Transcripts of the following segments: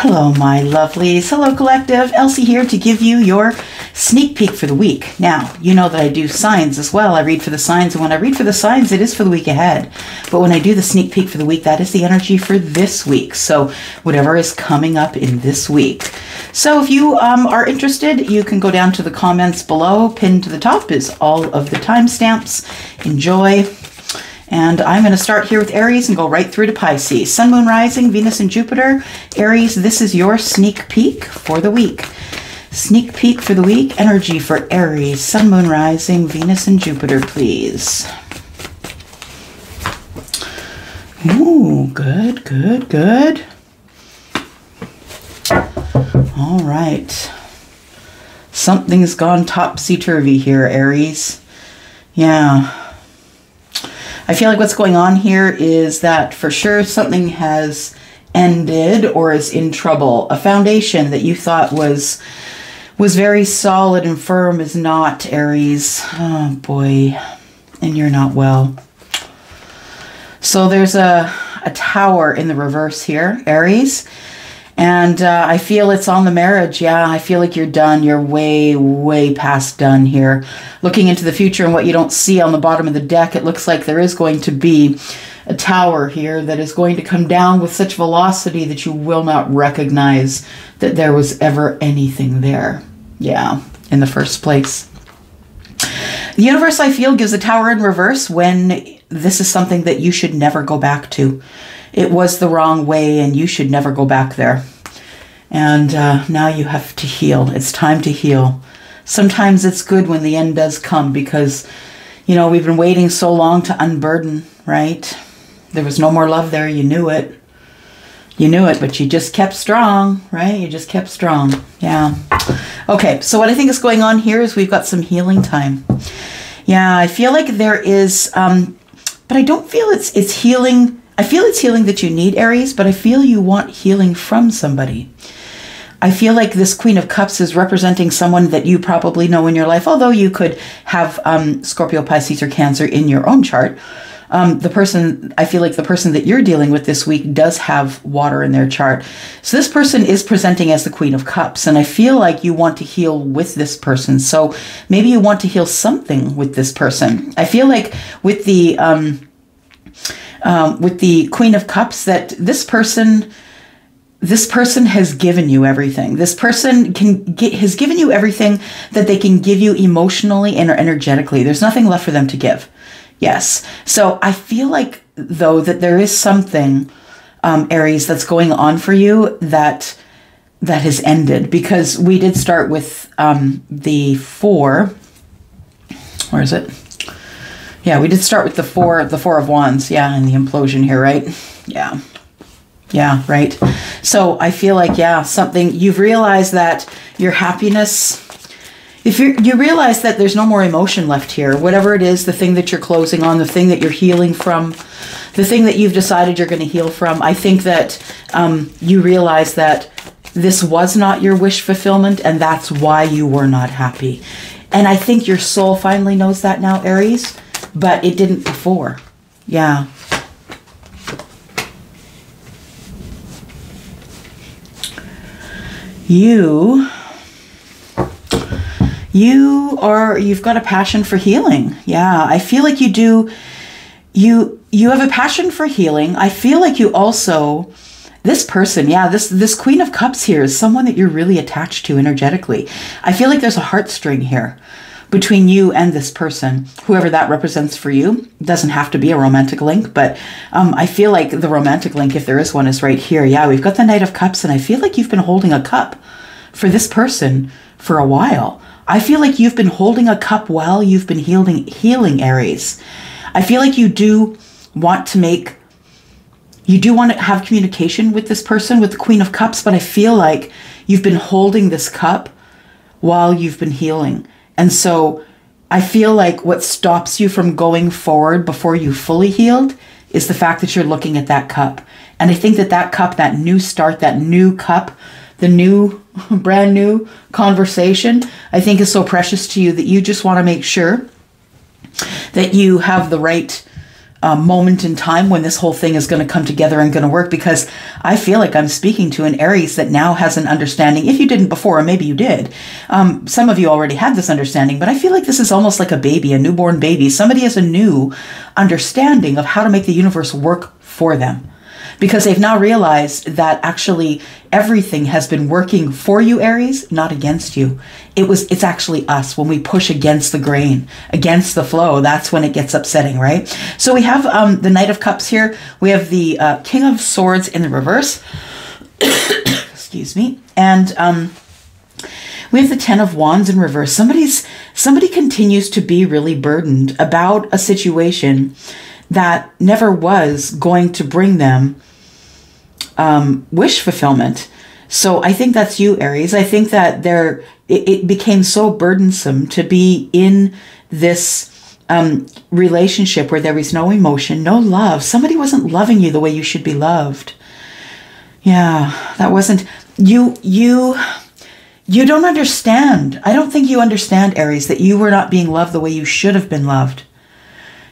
Hello, my lovelies. Hello, collective. Elsie here to give you your sneak peek for the week. Now, you know that I do signs as well. I read for the signs, and when I read for the signs, it is for the week ahead. But when I do the sneak peek for the week, that is the energy for this week. So whatever is coming up in this week. So if you are interested, you can go down to the comments below. Pinned to the top is all of the timestamps. Enjoy. And I'm going to start here with Aries and go right through to Pisces. Sun, Moon, Rising, Venus, and Jupiter. Aries, this is your sneak peek for the week. Sneak peek for the week. Energy for Aries, Sun, Moon, Rising, Venus, and Jupiter, please. Ooh, good, good, good. All right. Something's gone topsy-turvy here, Aries. Yeah. I feel like what's going on here is that for sure something has ended or is in trouble. A foundation that you thought was very solid and firm is not, Aries. Oh boy, and you're not well. So there's a tower in the reverse here, Aries. And I feel it's on the marriage. Yeah, I feel like you're done. You're way, way past done here. Looking into the future and what you don't see on the bottom of the deck, it looks like there is going to be a tower here that is going to come down with such velocity that you will not recognize that there was ever anything there. Yeah, in the first place. The universe, I feel, gives a tower in reverse when this is something that you should never go back to. It was the wrong way and you should never go back there. And now you have to heal. It's time to heal. Sometimes it's good when the end does come because, you know, we've been waiting so long to unburden, right? There was no more love there. You knew it. You knew it, but you just kept strong, right? You just kept strong. Yeah. Okay, so what I think is going on here is we've got some healing time. Yeah, I feel like there is, but I don't feel it's healing. I feel it's healing that you need, Aries, but I feel you want healing from somebody. I feel like this Queen of Cups is representing someone that you probably know in your life, although you could have Scorpio, Pisces, or Cancer in your own chart. I feel like the person that you're dealing with this week does have water in their chart. So this person is presenting as the Queen of Cups, and I feel like you want to heal with this person. So maybe you want to heal something with this person. I feel like with the Queen of Cups that this person has given you everything. This person has given you everything that they can give you emotionally and energetically. There's nothing left for them to give. Yes. So I feel like, though, that there is something, Aries, that's going on for you that has ended, because we did start with the 4. Where is it? Yeah, we did start with the 4 of Wands. Yeah, and the implosion here, right? Yeah. Yeah, right. So I feel like, yeah, something, you've realized that your happiness, if you realize that there's no more emotion left here, whatever it is, the thing that you're closing on, the thing that you're healing from, the thing that you've decided you're going to heal from, I think that you realize that this was not your wish fulfillment, and that's why you were not happy. And I think your soul finally knows that now, Aries, but it didn't before. Yeah. You've got a passion for healing. Yeah, I feel like you do. You have a passion for healing. I feel like you also, this person, yeah, this Queen of Cups here is someone that you're really attached to energetically. I feel like there's a heartstring here between you and this person, whoever that represents for you. It doesn't have to be a romantic link, but I feel like the romantic link, if there is one, is right here. Yeah, we've got the Knight of Cups, and I feel like you've been holding a cup for this person for a while. I feel like you've been holding a cup while you've been healing, Aries. I feel like you do want to have communication with this person, with the Queen of Cups, but I feel like you've been holding this cup while you've been healing. And so I feel like what stops you from going forward before you fully healed is the fact that you're looking at that cup. And I think that cup, that new start, that new cup, the new, brand new conversation, I think is so precious to you that you just want to make sure that you have the right moment in time when this whole thing is going to come together and going to work, because I feel like I'm speaking to an Aries that now has an understanding. If you didn't before, or maybe you did, some of you already had this understanding, but I feel like this is almost like a baby, a newborn baby. Somebody has a new understanding of how to make the universe work for them, because they've now realized that actually everything has been working for you, Aries, not against you. It's actually us. When we push against the grain, against the flow, that's when it gets upsetting, right? So we have the Knight of Cups here. We have the King of Swords in the reverse. Excuse me. And we have the Ten of Wands in reverse. Somebody continues to be really burdened about a situation that never was going to bring them wish fulfillment. So I think that's you, Aries. I think that it became so burdensome to be in this relationship where there was no emotion, no love. Somebody wasn't loving you the way you should be loved. Yeah, that wasn't you. You don't understand. I don't think you understand, Aries, that you were not being loved the way you should have been loved.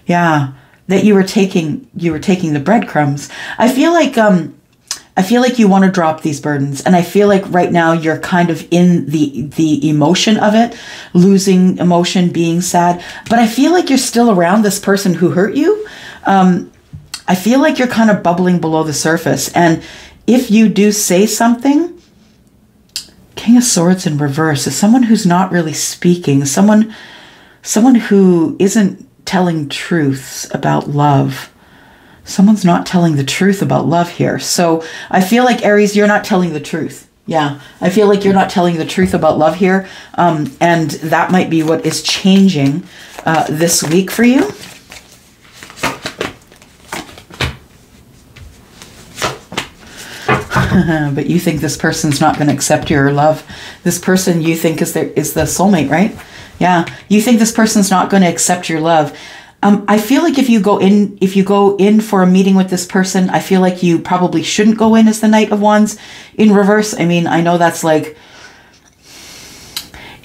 Yeah, that you were taking the breadcrumbs. I feel like you want to drop these burdens, and I feel like right now you're kind of in the emotion of it, losing emotion, being sad. But I feel like you're still around this person who hurt you. I feel like you're kind of bubbling below the surface, and if you do say something, King of Swords in reverse is someone who's not really speaking, someone who isn't telling truths about love. Someone's not telling the truth about love here. So I feel like, Aries, you're not telling the truth. Yeah, I feel like you're not telling the truth about love here. And that might be what is changing this week for you. But you think this person's not going to accept your love. This person you think is the soulmate, right? Yeah, you think this person's not going to accept your love. I feel like if you go in for a meeting with this person, I feel like you probably shouldn't go in as the Knight of Wands in reverse. I mean, I know that's like,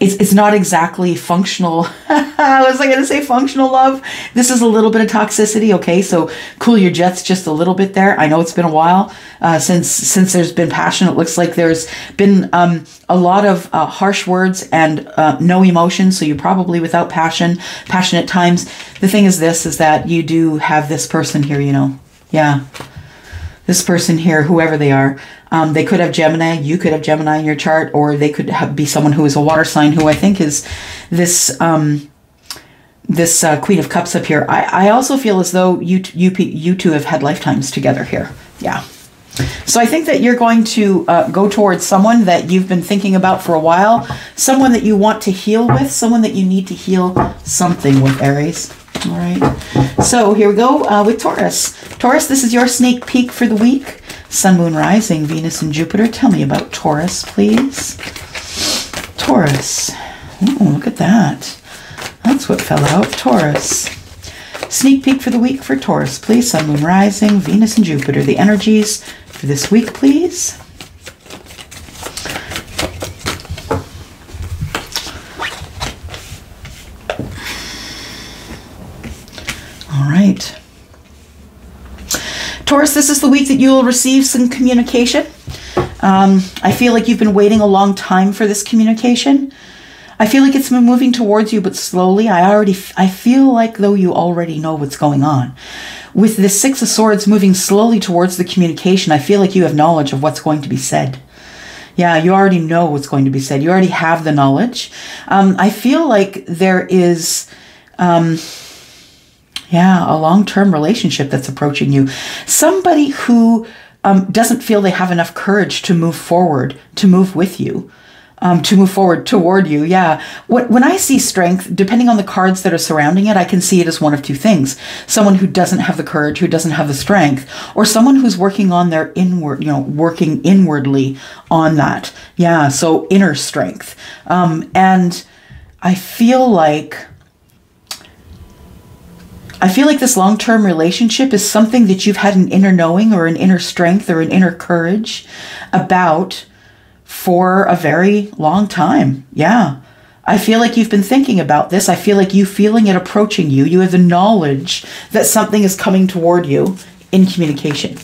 it's not exactly functional. I was going to say functional love. This is a little bit of toxicity. Okay, so cool your jets just a little bit there. I know it's been a while since there's been passion. It looks like there's been a lot of harsh words and no emotion. So you're probably without passionate times. The thing is that you do have this person here, you know. Yeah. This person here, whoever they are, they could have Gemini. You could have Gemini in your chart, or they could be someone who is a water sign, who I think is this Queen of Cups up here. I also feel as though you two have had lifetimes together here. Yeah. So I think that you're going to go towards someone that you've been thinking about for a while, someone that you want to heal with, someone that you need to heal something with, Aries. All right, so here we go with Taurus. Taurus, this is your sneak peek for the week. Sun, Moon, Rising, Venus, and Jupiter. Tell me about Taurus, please. Taurus. Ooh, look at that. That's what fell out. Taurus. Sneak peek for the week for Taurus, please. Sun, Moon, Rising, Venus, and Jupiter. The energies for this week, please. All right. Taurus, this is the week that you will receive some communication. I feel like you've been waiting a long time for this communication. I feel like it's been moving towards you, but slowly. I feel like though you already know what's going on. With the Six of Swords moving slowly towards the communication, I feel like you have knowledge of what's going to be said. Yeah, you already know what's going to be said. You already have the knowledge. I feel like there is... a long-term relationship that's approaching you. Somebody who doesn't feel they have enough courage to move forward, to move with you, to move forward toward you. Yeah. When I see strength, depending on the cards that are surrounding it, I can see it as one of two things. Someone who doesn't have the courage, who doesn't have the strength, or someone who's working on their inward, working inwardly on that. Yeah. So inner strength. And I feel like this long-term relationship is something that you've had an inner knowing or an inner strength or an inner courage about for a very long time. Yeah. I feel like you've been thinking about this. I feel like you feeling it approaching you. You have the knowledge that something is coming toward you in communication.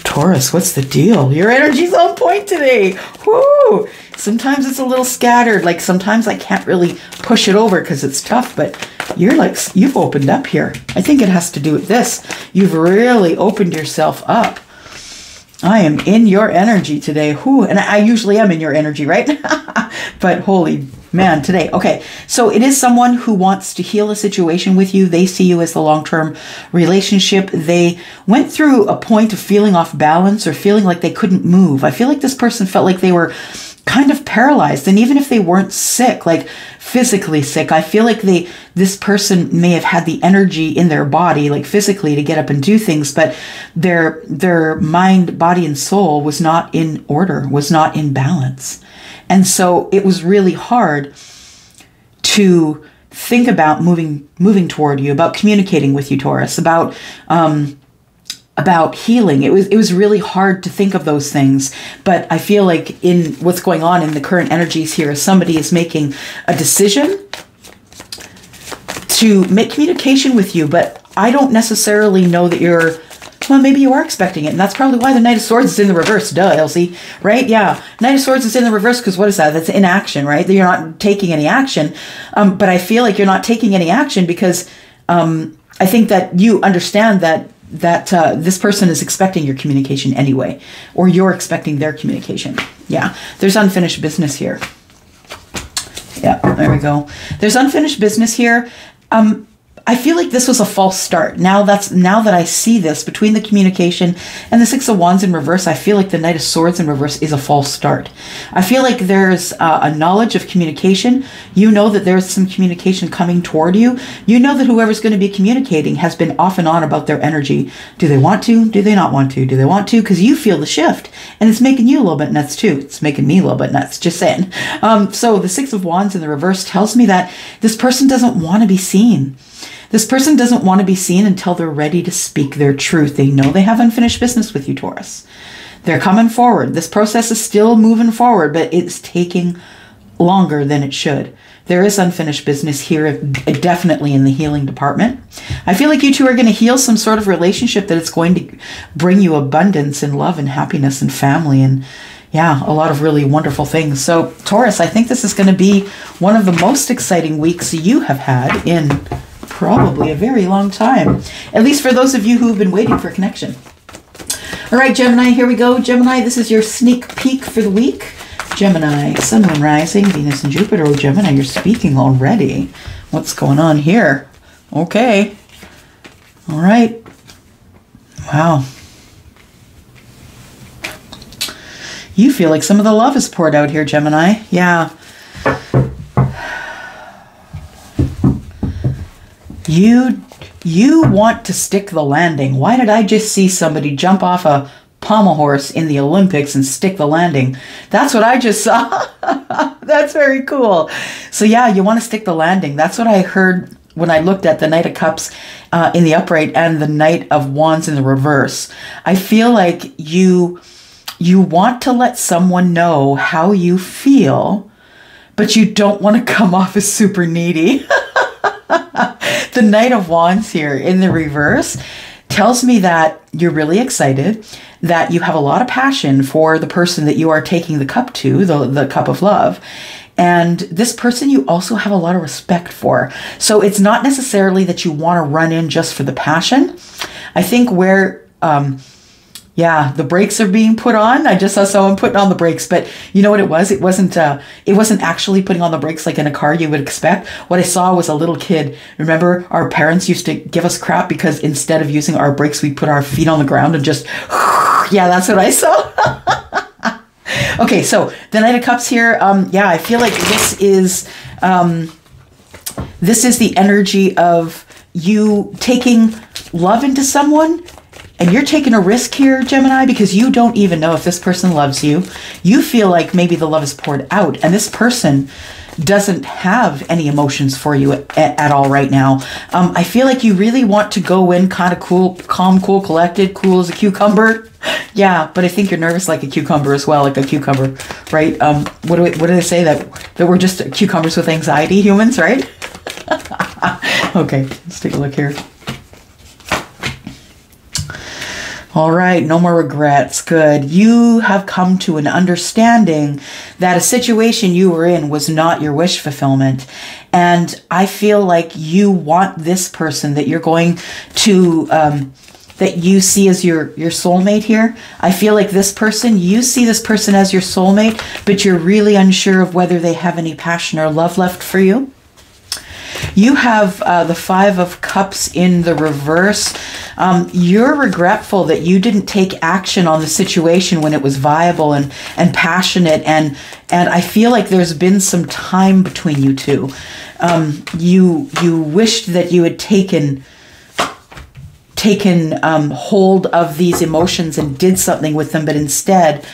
Taurus, what's the deal? Your energy's on point today. Woo! Sometimes it's a little scattered. Like sometimes I can't really push it over because it's tough, but you're like, you've opened up here. I think it has to do with this. You've really opened yourself up. I am in your energy today. Whew. And I usually am in your energy, right? But holy man, today. Okay, so it is someone who wants to heal a situation with you. They see you as the long-term relationship. They went through a point of feeling off balance or feeling like they couldn't move. I feel like this person felt like they were kind of paralyzed. And even if they weren't sick, like physically sick, I feel like this person may have had the energy in their body, like physically, to get up and do things, but their mind, body, and soul was not in order, was not in balance. And so it was really hard to think about moving toward you, about communicating with you, Taurus, about healing. It was really hard to think of those things. But I feel like in what's going on in the current energies here, somebody is making a decision to make communication with you, but I don't necessarily know that you're, well, maybe you are expecting it, and that's probably why the Knight of Swords is in the reverse. Duh, Elsie, right? Yeah, Knight of Swords is in the reverse because what is that? That's inaction, right? You're not taking any action, but I feel like you're not taking any action because I think that you understand that this person is expecting your communication anyway, or you're expecting their communication. Yeah, there's unfinished business here. Yeah, there we go. There's unfinished business here. I feel like this was a false start. Now that I see this between the communication and the Six of Wands in reverse, I feel like the Knight of Swords in reverse is a false start. I feel like there's a knowledge of communication. You know that there's some communication coming toward you. You know that whoever's going to be communicating has been off and on about their energy. Do they want to? Do they not want to? Do they want to? Because you feel the shift, and it's making you a little bit nuts too. It's making me a little bit nuts, just saying. So the Six of Wands in the reverse tells me that this person doesn't want to be seen. This person doesn't want to be seen until they're ready to speak their truth. They know they have unfinished business with you, Taurus. They're coming forward. This process is still moving forward, but it's taking longer than it should. There is unfinished business here, definitely in the healing department. I feel like you two are going to heal some sort of relationship that it's going to bring you abundance and love and happiness and family and, yeah, a lot of really wonderful things. So, Taurus, I think this is going to be one of the most exciting weeks you have had in probably a very long time, at least for those of you who've been waiting for connection. All right, Gemini, here we go. Gemini, this is your sneak peek for the week. Gemini, Sun, Moon, Rising, Venus, and Jupiter. Oh, Gemini, you're speaking already. What's going on here? Okay. All right. Wow. You feel like some of the love is poured out here, Gemini. Yeah. You want to stick the landing. Why did I just see somebody jump off a pommel horse in the Olympics and stick the landing? That's what I just saw. That's very cool. So yeah, you want to stick the landing. That's what I heard when I looked at the Knight of Cups in the upright and the Knight of Wands in the reverse. I feel like you want to let someone know how you feel, but you don't want to come off as super needy. The Knight of Wands here in the reverse tells me that you're really excited, that you have a lot of passion for the person that you are taking the cup to, the cup of love. And this person you also have a lot of respect for. So it's not necessarily that you want to run in just for the passion. I think where yeah, the brakes are being put on. I just saw someone putting on the brakes, but you know what it was? It wasn't actually putting on the brakes like in a car you would expect. What I saw was a little kid. Remember, our parents used to give us crap because instead of using our brakes, we put our feet on the ground and just, yeah, that's what I saw. Okay, so the Knight of Cups here. Yeah, I feel like this is the energy of you taking love into someone. And you're taking a risk here, Gemini, because you don't even know if this person loves you. You feel like maybe the love is poured out, and this person doesn't have any emotions for you at all right now. I feel like you really want to go in kind of cool, calm, cool, collected, cool as a cucumber. Yeah, but I think you're nervous like a cucumber as well, like a cucumber, right? What do they say, that we're just cucumbers with anxiety, humans, right? Okay, let's take a look here. All right, no more regrets. Good. You have come to an understanding that a situation you were in was not your wish fulfillment. And I feel like you want this person that you're going to, that you see as your soulmate here. I feel like this person, you see this person as your soulmate, but you're really unsure of whether they have any passion or love left for you. You have the Five of Cups in the reverse. You're regretful that you didn't take action on the situation when it was viable and passionate. And I feel like there's been some time between you two. You wished that you had taken hold of these emotions and did something with them, but instead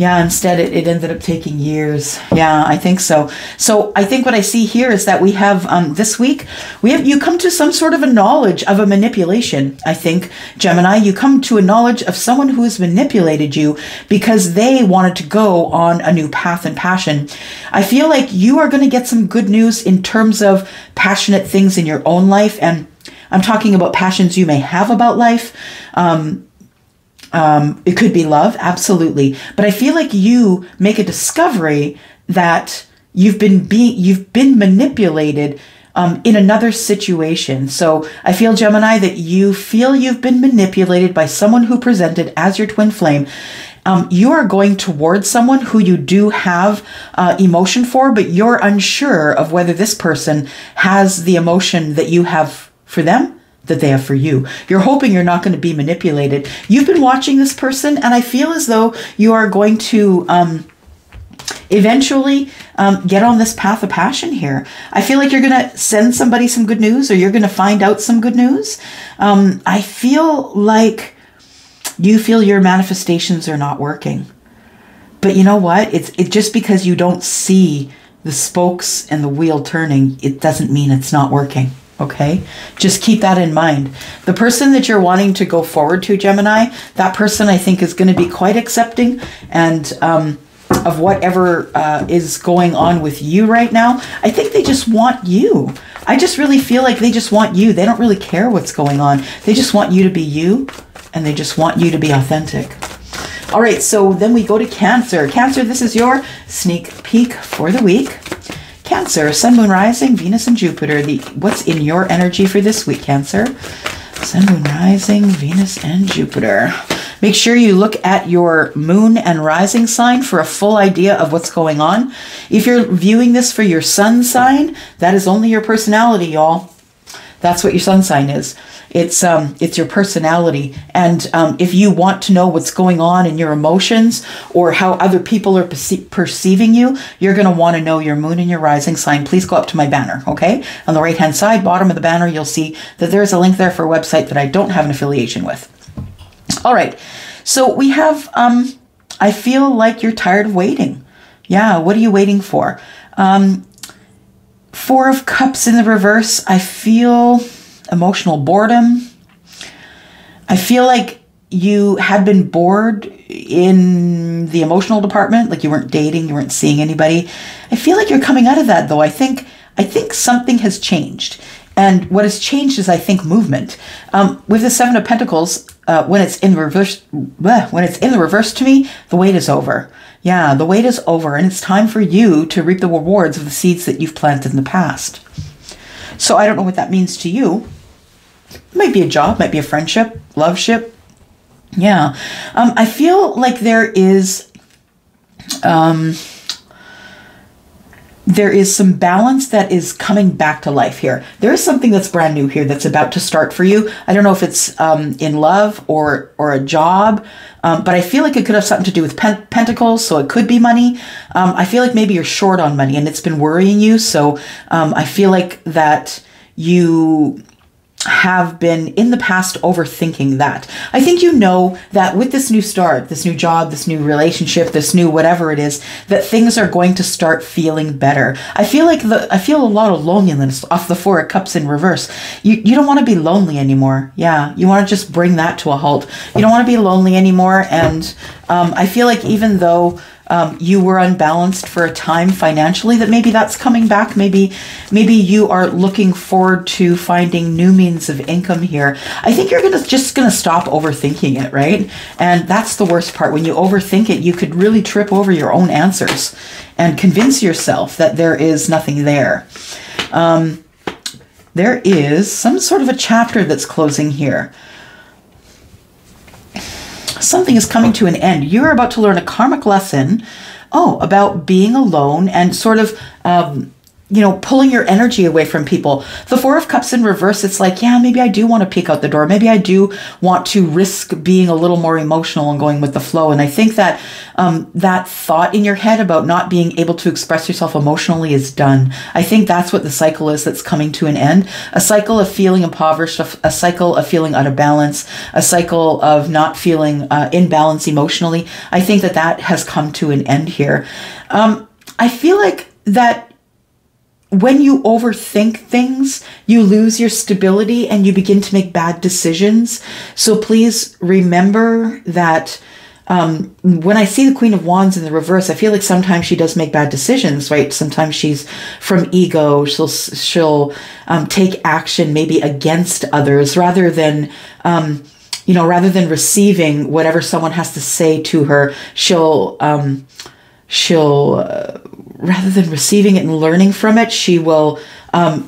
it ended up taking years. Yeah, I think so. So I think what I see here is that we have this week, you come to some sort of a knowledge of a manipulation. I think, Gemini, you come to a knowledge of someone who has manipulated you because they wanted to go on a new path and passion. I feel like you are going to get some good news in terms of passionate things in your own life. And I'm talking about passions you may have about life. It could be love, absolutely. But I feel like you make a discovery that you've been manipulated in another situation. So I feel, Gemini, that you feel you've been manipulated by someone who presented as your twin flame. You are going towards someone who you do have emotion for, but you're unsure of whether this person has the emotion that you have for them, that they have for you. You're hoping you're not going to be manipulated. You've been watching this person, and I feel as though you are going to eventually get on this path of passion here. I feel like you're going to send somebody some good news, or you're going to find out some good news. I feel like you feel your manifestations are not working. But you know what? It's just because you don't see the spokes and the wheel turning, it doesn't mean it's not working. Okay, just keep that in mind. The person that you're wanting to go forward to, Gemini, that person I think is going to be quite accepting and of whatever is going on with you right now. I think they just want you. I just really feel like they just want you. They don't really care what's going on. They just want you to be you, and they just want you to be authentic. All right, so then we go to Cancer. Cancer, this is your sneak peek for the week. Cancer, Sun, Moon, Rising, Venus, and Jupiter. What's in your energy for this week, Cancer? Sun, Moon, Rising, Venus, and Jupiter. Make sure you look at your Moon and Rising sign for a full idea of what's going on. If you're viewing this for your Sun sign, that is only your personality, y'all. That's what your Sun sign is. It's your personality. And if you want to know what's going on in your emotions or how other people are perceiving you, you're going to want to know your Moon and your Rising sign. Please go up to my banner, okay? On the right-hand side, bottom of the banner, you'll see that there's a link there for a website that I don't have an affiliation with. All right. So we have, I feel like you're tired of waiting. Yeah, what are you waiting for? Four of Cups in the reverse. I feel emotional boredom. I feel like you had been bored in the emotional department, like you weren't dating, you weren't seeing anybody. I feel like you're coming out of that, though. I think something has changed. And what has changed is, I think, movement. With the Seven of Pentacles, when it's in reverse to me, the wait is over. Yeah, the wait is over, and it's time for you to reap the rewards of the seeds that you've planted in the past. So I don't know what that means to you. It might be a job, might be a friendship, loveship. Yeah. I feel like there is some balance that is coming back to life here. There is something that's brand new here that's about to start for you. I don't know if it's in love or a job, but I feel like it could have something to do with pentacles, so it could be money. I feel like maybe you're short on money and it's been worrying you, so I feel like that you have been in the past overthinking that. I think you know that with this new start, this new job, this new relationship, this new whatever it is, that things are going to start feeling better. I feel a lot of loneliness off the Four of Cups in reverse. You don't want to be lonely anymore. Yeah, you want to just bring that to a halt. You don't want to be lonely anymore. And I feel like even though you were unbalanced for a time financially, that maybe that's coming back. Maybe you are looking forward to finding new means of income here. I think you're just gonna stop overthinking it, right? And that's the worst part. When you overthink it, you could really trip over your own answers and convince yourself that there is nothing there. There is some sort of a chapter that's closing here. Something is coming to an end. You're about to learn a karmic lesson, about being alone and sort of, pulling your energy away from people. The Four of Cups in reverse, it's like, yeah, maybe I do want to peek out the door. Maybe I do want to risk being a little more emotional and going with the flow. And I think that that thought in your head about not being able to express yourself emotionally is done. I think that's what the cycle is that's coming to an end. A cycle of feeling impoverished, a cycle of feeling out of balance, a cycle of not feeling in balance emotionally. I think that has come to an end here. I feel like that when you overthink things, you lose your stability and you begin to make bad decisions. So please remember that when I see the Queen of Wands in the reverse, I feel like sometimes she does make bad decisions, right? Sometimes she's from ego. She'll take action maybe against others rather than receiving whatever someone has to say to her. She'll rather than receiving it and learning from it, she will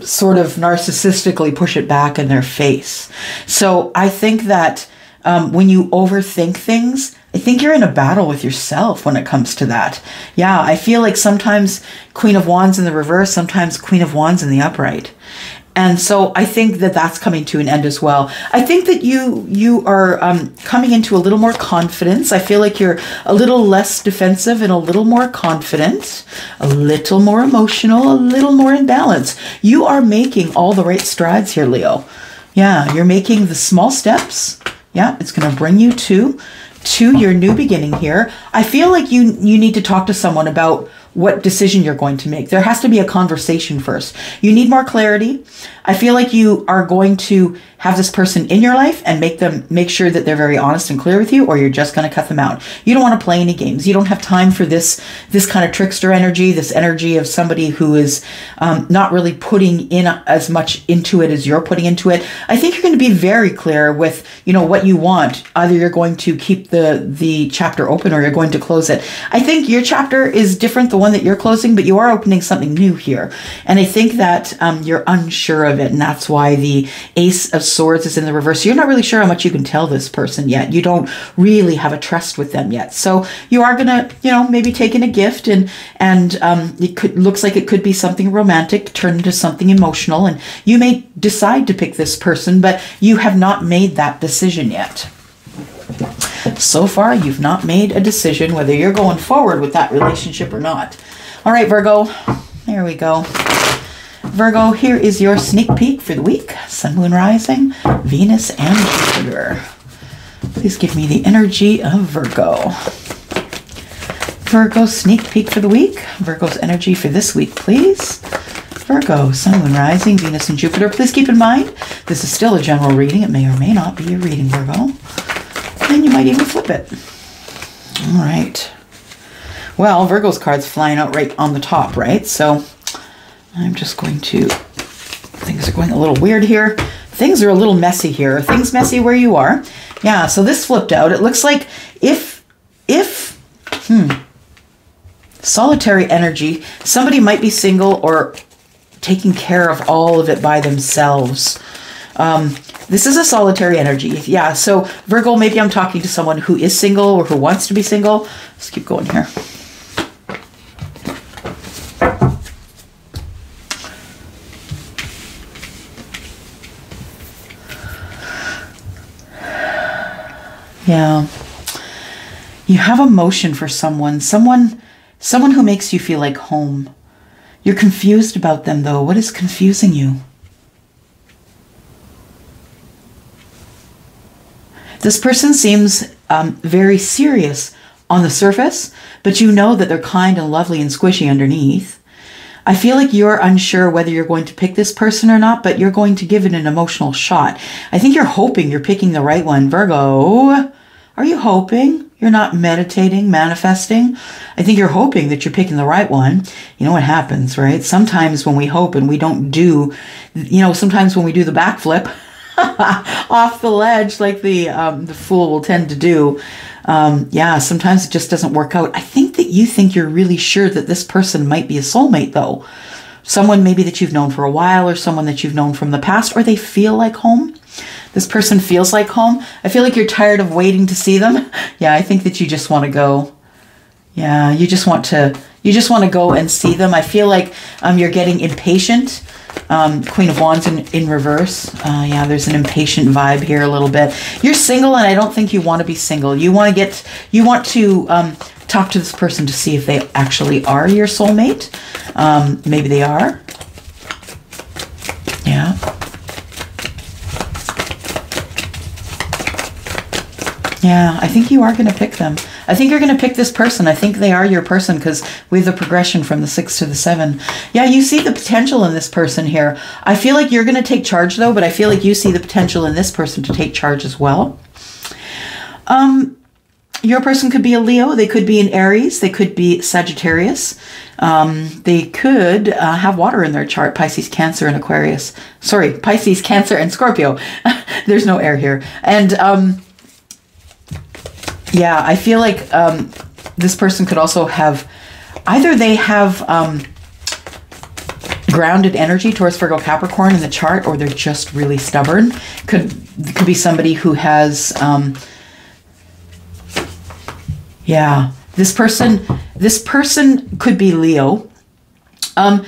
sort of narcissistically push it back in their face. So I think that when you overthink things, I think you're in a battle with yourself when it comes to that. Yeah, I feel like sometimes Queen of Wands in the reverse, sometimes Queen of Wands in the upright. And so I think that that's coming to an end as well. I think that you are coming into a little more confidence. I feel like you're a little less defensive and a little more confident, a little more emotional, a little more in balance. You are making all the right strides here, Leo. Yeah, you're making the small steps. Yeah, it's going to bring you to your new beginning here. I feel like you need to talk to someone about what decision you're going to make. There has to be a conversation first. You need more clarity. I feel like you are going to have this person in your life and make sure that they're very honest and clear with you, or you're just going to cut them out. You don't want to play any games. You don't have time for this kind of trickster energy, this energy of somebody who is not really putting in as much into it as you're putting into it. I think you're going to be very clear with, what you want. Either you're going to keep the chapter open or you're going to close it. I think your chapter is different, the one that you're closing, but you are opening something new here. And I think that you're unsure of it, and that's why the Ace of Swords is in the reverse. You're not really sure how much you can tell this person yet. You don't really have a trust with them yet. So you are gonna, maybe take in a gift, and it looks like it could be something romantic, turn into something emotional, and you may decide to pick this person, but you have not made that decision yet. So far, you've not made a decision whether you're going forward with that relationship or not. All right, Virgo, there we go. Virgo, here is your sneak peek for the week. Sun, Moon, Rising, Venus, and Jupiter. Please give me the energy of Virgo. Virgo, sneak peek for the week. Virgo's energy for this week, please. Virgo, Sun, Moon, Rising, Venus, and Jupiter. Please keep in mind, this is still a general reading. It may or may not be a reading, Virgo. And you might even flip it. All right. Well, Virgo's card's flying out right on the top, right? So I'm just going to, things are going a little weird here. Things are a little messy here. Are things messy where you are? Yeah, so this flipped out. It looks like solitary energy, somebody might be single or taking care of all of it by themselves. This is a solitary energy. Yeah, so Virgo, maybe I'm talking to someone who is single or who wants to be single. Let's keep going here. Yeah. You have emotion for someone who makes you feel like home. You're confused about them, though. What is confusing you? This person seems very serious on the surface, but you know that they're kind and lovely and squishy underneath. I feel like you're unsure whether you're going to pick this person or not, but you're going to give it an emotional shot. I think you're hoping you're picking the right one. Virgo, are you hoping? You're not meditating, manifesting. I think you're hoping that you're picking the right one. You know what happens, right? Sometimes when we hope and we don't do, sometimes when we do the backflip off the ledge, like the fool will tend to do, sometimes it just doesn't work out. I think that you think you're really sure that this person might be a soulmate, though. Someone maybe that you've known for a while, or someone that you've known from the past, or they feel like home. This person feels like home. I feel like you're tired of waiting to see them. Yeah, I think that you just want to go. Yeah, you just want to go and see them. I feel like you're getting impatient. Queen of Wands in reverse. There's an impatient vibe here a little bit. You're single, and I don't think you want to be single. You want to talk to this person to see if they actually are your soulmate. Maybe they are. Yeah. Yeah, I think you are going to pick them. I think you're going to pick this person. I think they are your person because we have the progression from the 6 to the 7. Yeah, you see the potential in this person here. I feel like you're going to take charge, though, but I feel like you see the potential in this person to take charge as well. Your person could be a Leo. They could be an Aries. They could be Sagittarius. They could have water in their chart, Pisces, Cancer, and Aquarius. Sorry, Pisces, Cancer, and Scorpio. There's no air here. And yeah, I feel like this person could also have, either they have grounded energy towards Virgo, Capricorn in the chart, or they're just really stubborn. Could be somebody who has, this person could be Leo. But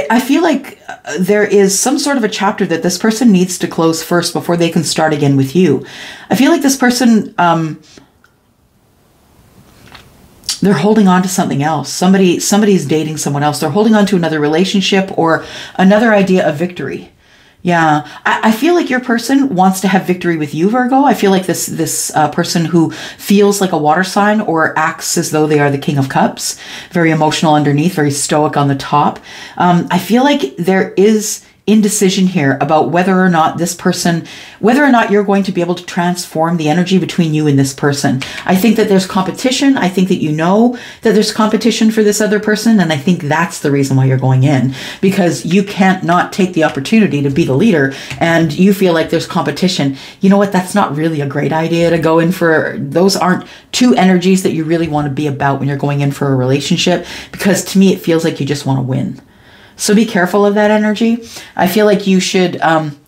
I feel like there is some sort of a chapter that this person needs to close first before they can start again with you. I feel like this person, they're holding on to something else. Somebody's dating someone else. They're holding on to another relationship or another idea of victory. Yeah, I feel like your person wants to have victory with you, Virgo. I feel like this person who feels like a water sign or acts as though they are the King of Cups, very emotional underneath, very stoic on the top. I feel like there is indecision here about whether or not you're going to be able to transform the energy between you and this person. I think that there's competition. I think that you know that there's competition for this other person. And I think that's the reason why you're going in, because you can't not take the opportunity to be the leader, and you feel like there's competition. You know what? That's not really a great idea to go in for. Those aren't two energies that you really want to be about when you're going in for a relationship, because to me, it feels like you just want to win. So be careful of that energy. I feel like you should,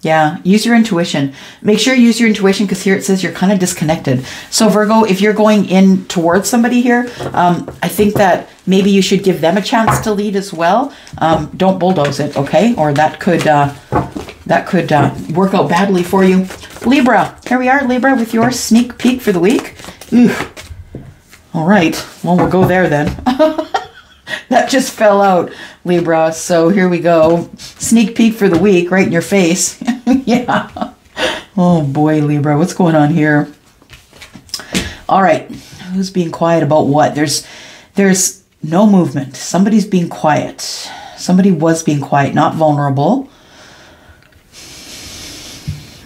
use your intuition. Make sure you use your intuition, because here it says you're kind of disconnected. So Virgo, if you're going in towards somebody here, I think that maybe you should give them a chance to lead as well. Don't bulldoze it, okay? Or that could work out badly for you. Libra, here we are, Libra, with your sneak peek for the week. All right, well, we'll go there then. That just fell out, Libra. So here we go. Sneak peek for the week, right in your face. Yeah. Oh boy, Libra, what's going on here? All right. Who's being quiet about what? There's no movement. Somebody's being quiet. Somebody was being quiet, not vulnerable.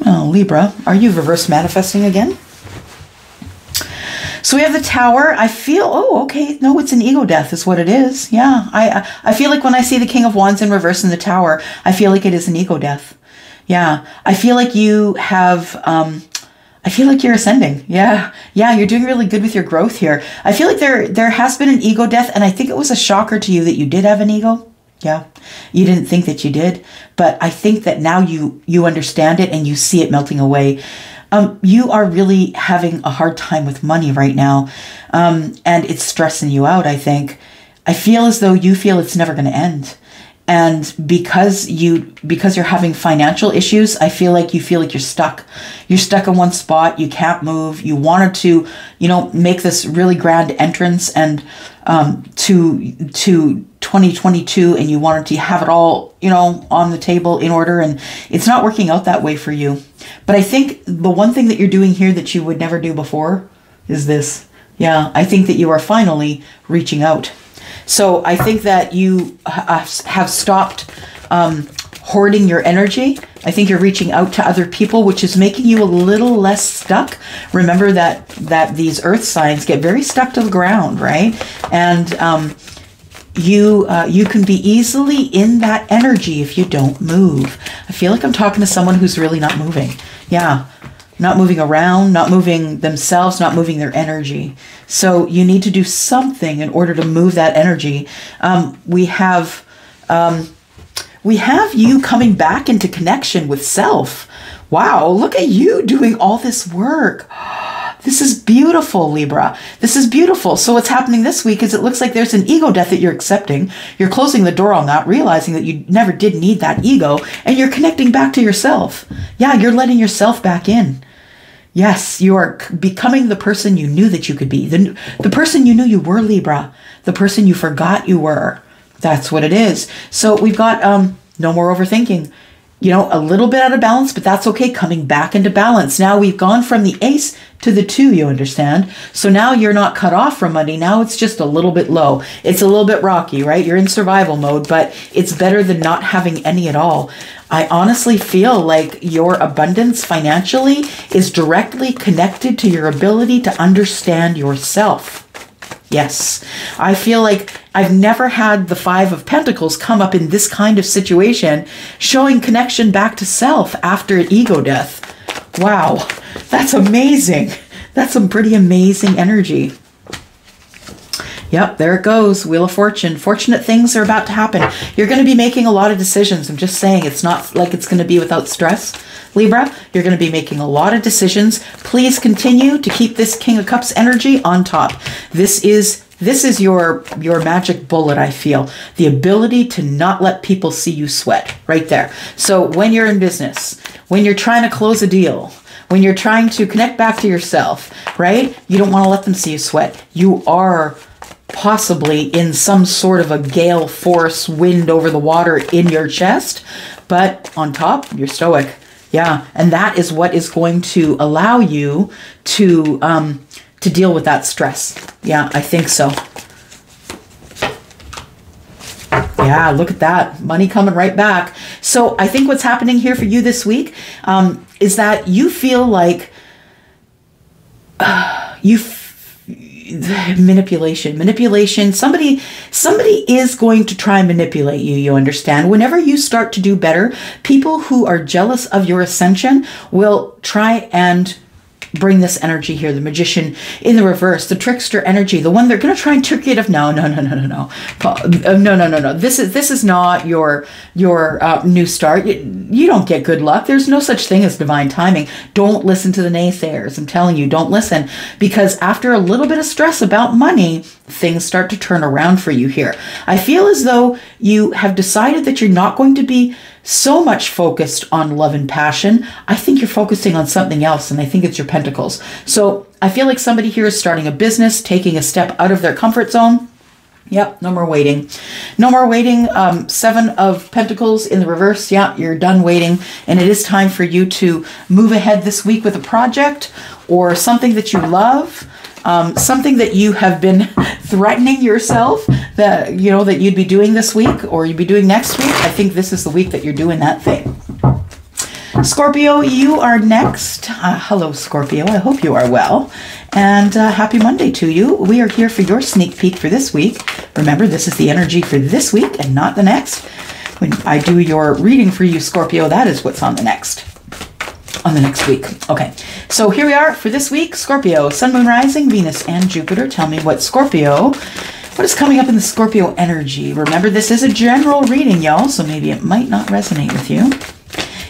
Oh, Libra, are you reverse manifesting again? So we have the Tower. I feel, no, it's an ego death is what it is. Yeah, I feel like when I see the King of Wands in reverse in the Tower, I feel like it is an ego death. Yeah, I feel like you have, I feel like you're ascending. Yeah, you're doing really good with your growth here. I feel like there has been an ego death, and I think it was a shocker to you that you did have an ego. Yeah, you didn't think that you did, but I think that now you understand it and you see it melting away. You are really having a hard time with money right now, and it's stressing you out, I think. I feel as though you feel it's never going to end. And because you're having financial issues, I feel like you're stuck. You're stuck in one spot. You can't move. You wanted to, make this really grand entrance and to 2022 and you wanted to have it all, you know, on the table in order, and it's not working out that way for you. But I think the one thing that you're doing here that you would never do before is this. Yeah, I think that you are finally reaching out. So I think that you have stopped hoarding your energy. I think you're reaching out to other people, which is making you a little less stuck. Remember that these earth signs get very stuck to the ground, right? And you can be easily in that energy if you don't move. I feel like I'm talking to someone who's really not moving. Yeah, not moving around, not moving themselves, not moving their energy. So you need to do something in order to move that energy. We have you coming back into connection with self. Wow, look at you doing all this work. This is beautiful, Libra. This is beautiful. So what's happening this week is it looks like there's an ego death that you're accepting. You're closing the door on that, realizing that you never did need that ego, and you're connecting back to yourself. Yeah, you're letting yourself back in. Yes, you are becoming the person you knew that you could be. The person you knew you were, Libra. The person you forgot you were. That's what it is. So we've got no more overthinking. You know, a little bit out of balance, but that's okay. Coming back into balance. Now we've gone from the ace to the 2, you understand? So now you're not cut off from money. Now it's just a little bit low. It's a little bit rocky, right? You're in survival mode, but it's better than not having any at all. I honestly feel like your abundance financially is directly connected to your ability to understand yourself. Yes, I feel like I've never had the 5 of Pentacles come up in this kind of situation, showing connection back to self after ego death. Wow, that's amazing. That's some pretty amazing energy. Yep, there it goes. Wheel of Fortune. Fortunate things are about to happen. You're going to be making a lot of decisions. I'm just saying, it's not like it's going to be without stress. Libra, you're going to be making a lot of decisions. Please continue to keep this King of Cups energy on top. This is your magic bullet, I feel. The ability to not let people see you sweat right there. So when you're in business, when you're trying to close a deal, when you're trying to connect back to yourself, right? You don't want to let them see you sweat. You are possibly in some sort of a gale force wind over the water in your chest, but on top, you're stoic. Yeah, and that is what is going to allow you to deal with that stress. Yeah, I think so. Yeah, look at that. Money coming right back. So I think what's happening here for you this week is that you feel like manipulation. Somebody is going to try and manipulate you, you understand? Whenever you start to do better, people who are jealous of your ascension will try and bring this energy here, the Magician in the reverse, the trickster energy, the one they're going to try and trick you to. No. This is not your new start. You don't get good luck. There's no such thing as divine timing. Don't listen to the naysayers. I'm telling you, don't listen, because after a little bit of stress about money, things start to turn around for you here. I feel as though you have decided that you're not going to be so much focused on love and passion. I think you're focusing on something else, and I think it's your pentacles. So I feel like somebody here is starting a business, taking a step out of their comfort zone. Yep, no more waiting. No more waiting. 7 of Pentacles in the reverse. Yeah, you're done waiting, and it is time for you to move ahead this week with a project or something that you love. Something that you have been threatening yourself that you'd be doing this week or you'd be doing next week. I think this is the week that you're doing that thing. Scorpio, you are next. Hello, Scorpio. I hope you are well. And happy Monday to you. We are here for your sneak peek for this week. Remember, this is the energy for this week and not the next. When I do your reading for you, Scorpio, that is what's on the next week. Okay, so here we are for this week. Scorpio, Sun, Moon, Rising, Venus, and Jupiter. Tell me what is coming up in the Scorpio energy. Remember, this is a general reading, y'all, so maybe it might not resonate with you.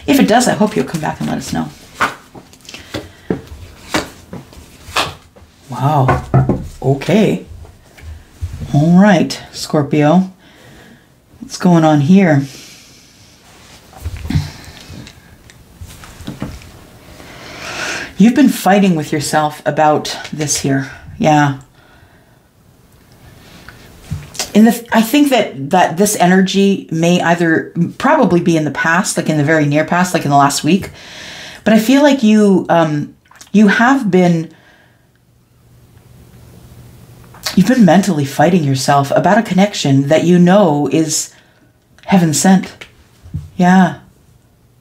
If it does, I hope you'll come back and let us know. Wow. Okay. All right, Scorpio. What's going on here? You've been fighting with yourself about this here. Yeah. I think that this energy may probably be in the past, like in the very near past, like in the last week. But I feel like you've been mentally fighting yourself about a connection that you know is heaven sent. Yeah.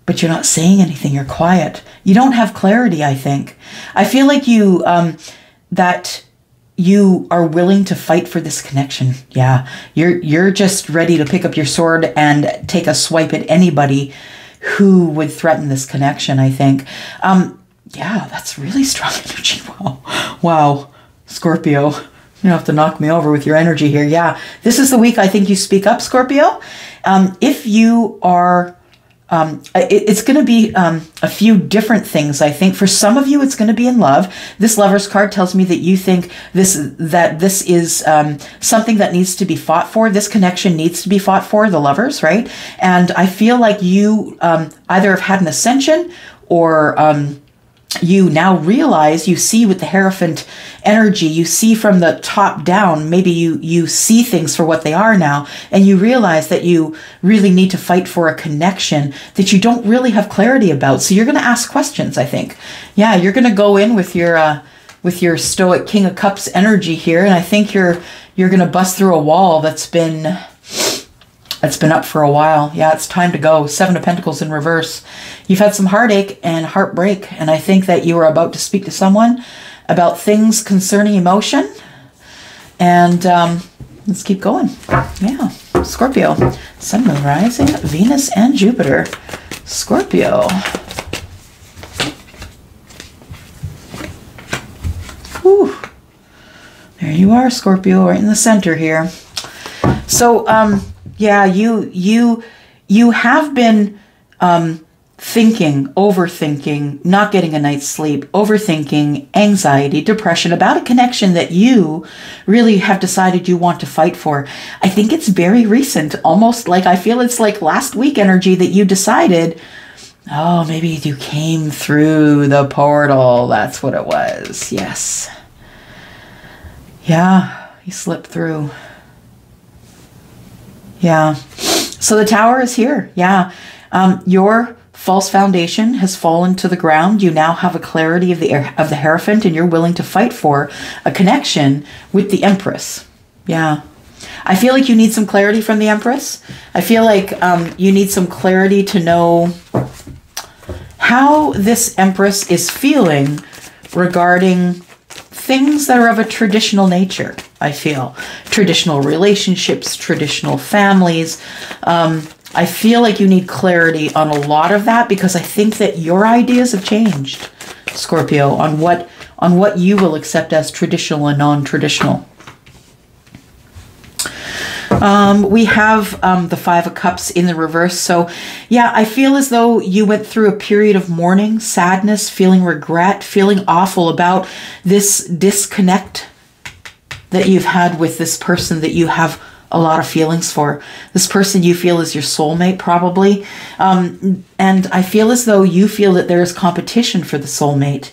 But you're not saying anything. You're quiet. You don't have clarity, I think. I feel like that you are willing to fight for this connection. Yeah. You're just ready to pick up your sword and take a swipe at anybody who would threaten this connection, I think. Yeah, that's really strong energy. Wow. Wow. Scorpio, you don't have to knock me over with your energy here. Yeah. This is the week I think you speak up, Scorpio. If you are... it's going to be a few different things, I think. For some of you, it's going to be in love. This Lover's card tells me that you think this is something that needs to be fought for. This connection needs to be fought for, the lovers, right? And I feel like you either have had an ascension or you now realize, you see with the Hierophant energy, you see from the top down, maybe you see things for what they are now, and you realize that you really need to fight for a connection that you don't really have clarity about. So you're going to ask questions, I think. Yeah, you're going to go in with your stoic King of Cups energy here, and I think you're going to bust through a wall that's been up for a while. Yeah, it's time to go. 7 of Pentacles in reverse. You've had some heartache and heartbreak, and I think that you are about to speak to someone about things concerning emotion. And let's keep going. Yeah, Scorpio. Sun, Moon, Rising, Venus, and Jupiter. Scorpio. Whew. There you are, Scorpio, right in the center here. So, yeah, you have been thinking, overthinking, not getting a night's sleep, overthinking, anxiety, depression about a connection that you really have decided you want to fight for. I think it's very recent, almost like I feel it's like last week energy that you decided, oh, maybe you came through the portal. That's what it was. Yes. Yeah, you slipped through. Yeah. So the Tower is here. Yeah. Your false foundation has fallen to the ground. You now have a clarity of the Hierophant, and you're willing to fight for a connection with the Empress. Yeah. I feel like you need some clarity from the Empress. I feel like you need some clarity to know how this Empress is feeling regarding things that are of a traditional nature. I feel traditional relationships, traditional families. I feel like you need clarity on a lot of that, because I think that your ideas have changed, Scorpio, on what you will accept as traditional and non-traditional. We have the 5 of Cups in the reverse. So yeah, I feel as though you went through a period of mourning, sadness, feeling regret, feeling awful about this disconnect that you've had with this person that you have a lot of feelings for. This person you feel is your soulmate, probably. And I feel as though you feel that there is competition for the soulmate.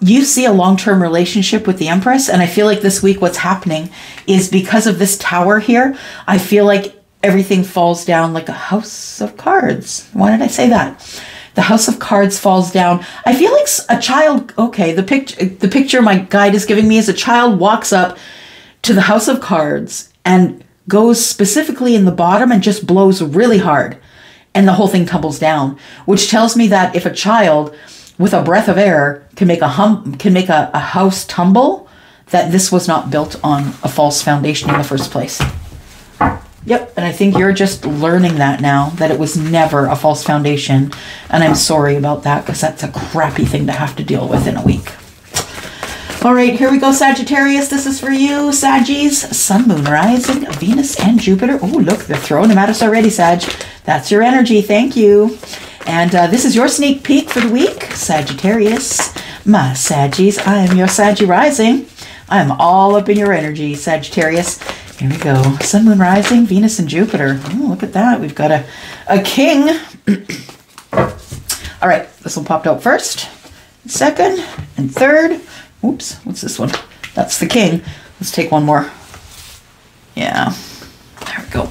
You see a long-term relationship with the Empress, and I feel like this week what's happening is because of this Tower here, I feel like everything falls down like a house of cards. Why did I say that? The house of cards falls down. I feel like a child, okay, the picture my guide is giving me is a child walks up to the house of cards and goes specifically in the bottom and just blows really hard, and the whole thing tumbles down, which tells me that if a child with a breath of air can make a house tumble, that this was not built on a false foundation in the first place. Yep, and I think you're just learning that now, that it was never a false foundation, and I'm sorry about that, because that's a crappy thing to have to deal with in a week. All right, here we go, Sagittarius. This is for you, Saggies. Sun, Moon, Rising, Venus, and Jupiter. Oh, look, they're throwing them at us already, Sag. That's your energy. Thank you. And this is your sneak peek for the week, Sagittarius. My Saggies, I am your Saggy Rising. I am all up in your energy, Sagittarius. Here we go. Sun, Moon, Rising, Venus, and Jupiter. Oh, look at that. We've got a king. All right, this one popped out first, second, and third. Oops, what's this one? That's the king. Let's take one more. Yeah. There we go.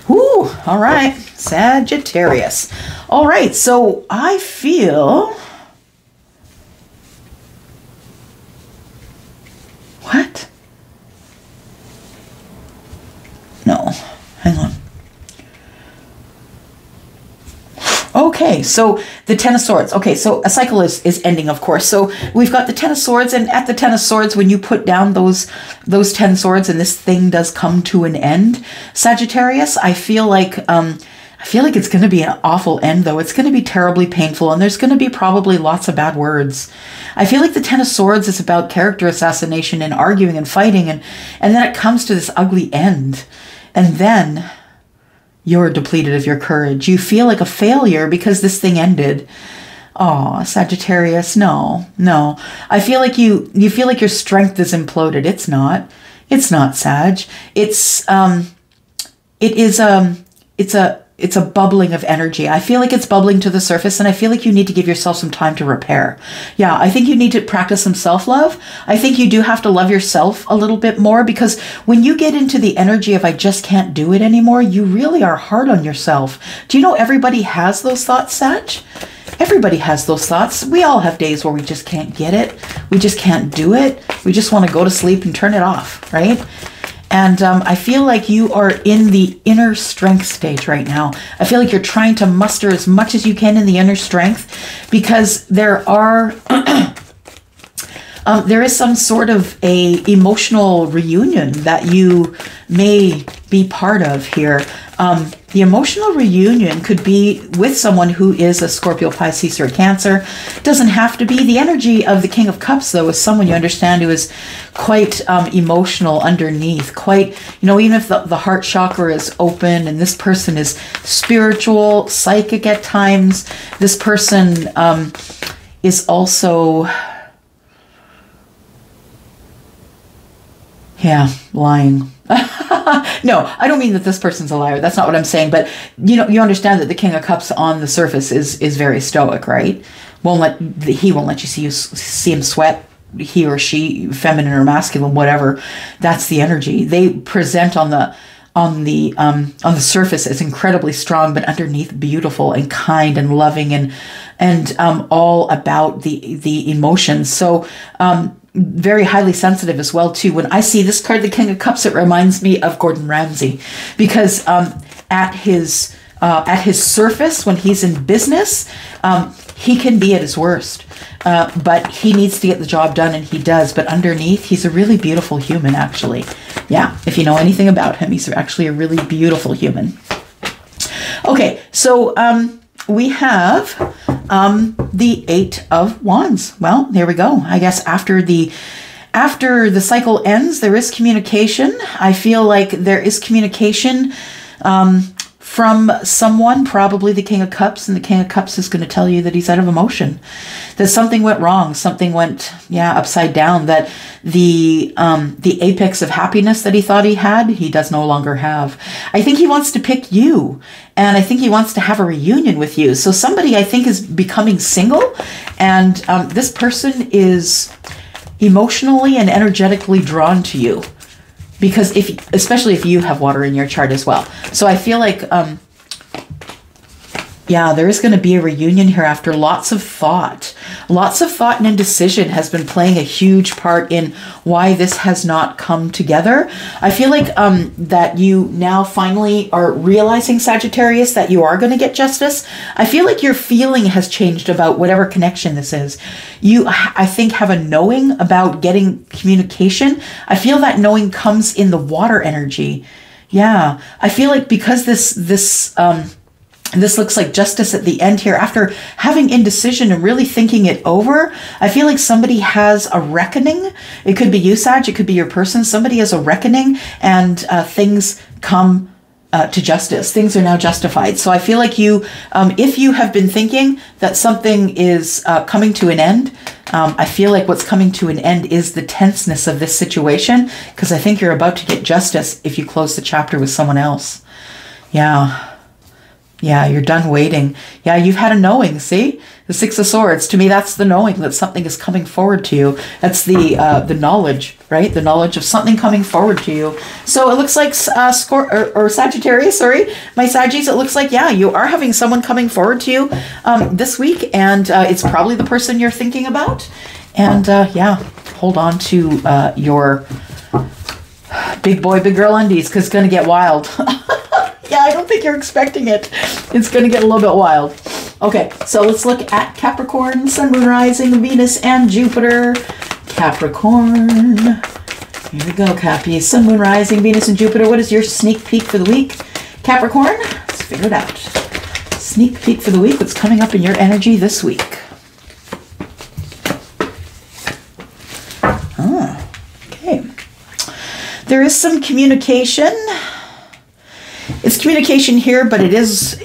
Woo! All right. Sagittarius. All right. So I feel... What? No. Hang on. Okay, so the Ten of Swords. Okay, so a cycle is ending, of course. So we've got the Ten of Swords, and at the Ten of Swords, when you put down those 10 swords and this thing does come to an end, Sagittarius, I feel like it's going to be an awful end, though. It's going to be terribly painful, and there's going to be probably lots of bad words. I feel like the Ten of Swords is about character assassination and arguing and fighting, and then it comes to this ugly end. And then you're depleted of your courage. You feel like a failure because this thing ended. Oh, Sagittarius, no. I feel like you feel like your strength is imploded. It's not. It's not, Sag. It's a bubbling of energy. I feel like it's bubbling to the surface, and I feel like you need to give yourself some time to repair. Yeah, I think you need to practice some self-love. I think you do have to love yourself a little bit more, because when you get into the energy of I just can't do it anymore, you really are hard on yourself. Do you know everybody has those thoughts, Sag? Everybody has those thoughts. We all have days where we just can't get it. We just can't do it. We just want to go to sleep and turn it off, right? And I feel like you are in the inner strength stage right now. I feel like you're trying to muster as much as you can in the inner strength, because there are, there is some sort of a emotional reunion that you may be part of here. The emotional reunion could be with someone who is a Scorpio, Pisces, or Cancer. It doesn't have to be. The energy of the King of Cups, though, is someone you understand who is quite emotional underneath. Quite, even if the heart chakra is open, and this person is spiritual, psychic at times, this person is also... Yeah, lying. No, I don't mean that this person's a liar. That's not what I'm saying. But you understand that the King of Cups on the surface is very stoic, right? He won't let you see him sweat. He or she, feminine or masculine, whatever. That's the energy they present on the surface as incredibly strong, but underneath beautiful and kind and loving and all about the emotions. So very highly sensitive as well too. When I see this card, the King of Cups, it reminds me of Gordon Ramsay, because at his surface, when he's in business, he can be at his worst, but he needs to get the job done, and he does. But underneath, he's a really beautiful human, actually. Yeah, if you know anything about him, he's actually a really beautiful human. Okay, so we have the Eight of Wands. Well, there we go. I guess after the cycle ends, there is communication. I feel like there is communication from someone, probably the King of Cups, and the King of Cups is going to tell you that he's out of emotion, that something went wrong, something went, upside down, that the apex of happiness that he thought he had, he does no longer have. I think he wants to pick you, and I think he wants to have a reunion with you. So somebody, I think, is becoming single, and this person is emotionally and energetically drawn to you. Because especially if you have water in your chart as well. So I feel like, there is going to be a reunion here after lots of thought. Lots of thought and indecision has been playing a huge part in why this has not come together. I feel like that you now finally are realizing, Sagittarius, that you are going to get justice. I feel like your feeling has changed about whatever connection this is. You, I think, have a knowing about getting communication. I feel that knowing comes in the water energy. Yeah, I feel like because this looks like justice at the end here, after having indecision and really thinking it over, I feel like somebody has a reckoning. It could be you, Sag, it could be your person. Somebody has a reckoning, and things come to justice. Things are now justified. So I feel like you, if you have been thinking that something is coming to an end, I feel like what's coming to an end is the tenseness of this situation, because I think you're about to get justice if you close the chapter with someone else. Yeah. Yeah, you're done waiting. Yeah, you've had a knowing, see? The Six of Swords, to me, that's the knowing that something is coming forward to you. That's the knowledge, right? The knowledge of something coming forward to you. So it looks like Sagittarius, sorry, my Saggies, it looks like, yeah, you are having someone coming forward to you this week, and it's probably the person you're thinking about. And yeah, hold on to your big boy, big girl undies, because it's going to get wild. Yeah, I don't think you're expecting it. It's going to get a little bit wild. Okay, so let's look at Capricorn, Sun, Moon, Rising, Venus, and Jupiter. Capricorn. Here we go, Cappy. Sun, Moon, Rising, Venus, and Jupiter. What is your sneak peek for the week? Capricorn, let's figure it out. Sneak peek for the week. What's coming up in your energy this week? Ah, okay. There is some communication. It's communication here, but it is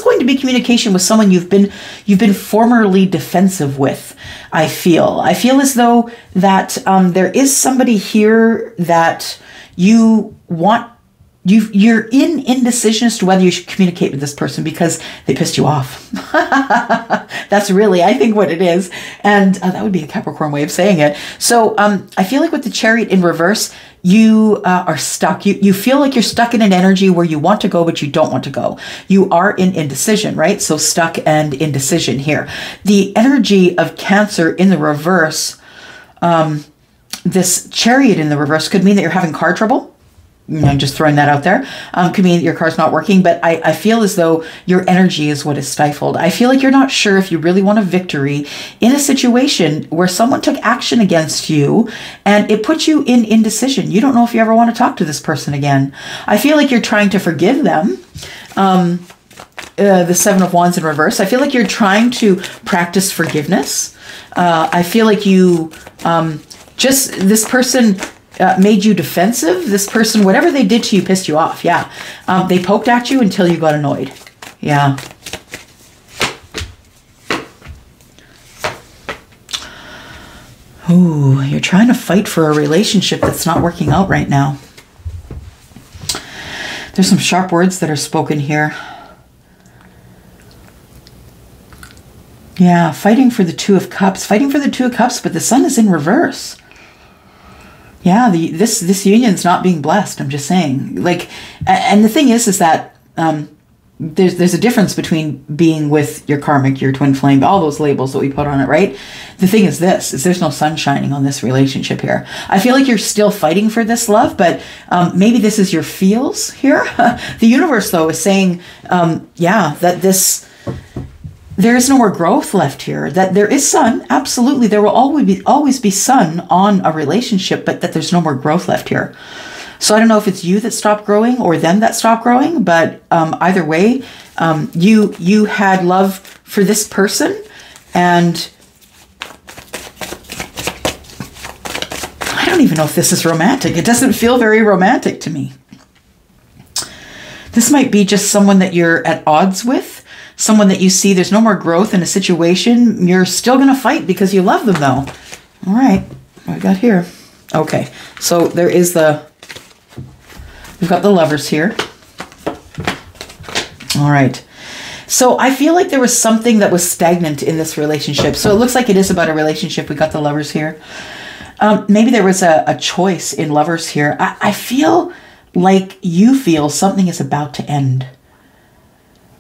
going to be communication with someone you've been formerly defensive with. I feel as though that there is somebody here that you want. You're in indecision as to whether you should communicate with this person because they pissed you off. That's really, I think, what it is. And that would be a Capricorn way of saying it. So I feel like with the Chariot in reverse, you are stuck. You feel like you're stuck in an energy where you want to go, but you don't want to go. You are in indecision, right? So stuck and indecision here. The energy of Cancer in the reverse, this Chariot in the reverse could mean that you're having car trouble. You know, just throwing that out there. Could mean that your car's not working, but I feel as though your energy is what is stifled. I feel like you're not sure if you really want a victory in a situation where someone took action against you and it puts you in indecision. You don't know if you ever want to talk to this person again. I feel like you're trying to forgive them. The Seven of Wands in reverse. I feel like you're trying to practice forgiveness. I feel like you this person made you defensive. This person, whatever they did to you, pissed you off. Yeah. They poked at you until you got annoyed. Yeah. Ooh, you're trying to fight for a relationship that's not working out right now. There's some sharp words that are spoken here. Yeah, fighting for the Two of Cups. Fighting for the Two of Cups, but the Sun is in reverse. Yeah, this union's not being blessed. I'm just saying. Like, and the thing is that there's a difference between being with your karmic, your twin flame, all those labels that we put on it, right? The thing is there's no sun shining on this relationship here. I feel like you're still fighting for this love, but maybe this is your feels here. The universe, though, is saying, yeah, that there is no more growth left here, that there is sun. Absolutely. There will always be sun on a relationship, but that there's no more growth left here. So I don't know if it's you that stopped growing or them that stopped growing, but either way, you had love for this person, and I don't even know if this is romantic. It doesn't feel very romantic to me. This might be just someone that you're at odds with. Someone that you see there's no more growth in a situation. You're still going to fight because you love them, though. All right. What we got here? Okay. So there is we've got the Lovers here. All right. So I feel like there was something that was stagnant in this relationship. So it looks like it is about a relationship. We got the Lovers here. Maybe there was a choice in Lovers here. I feel like you feel something is about to end.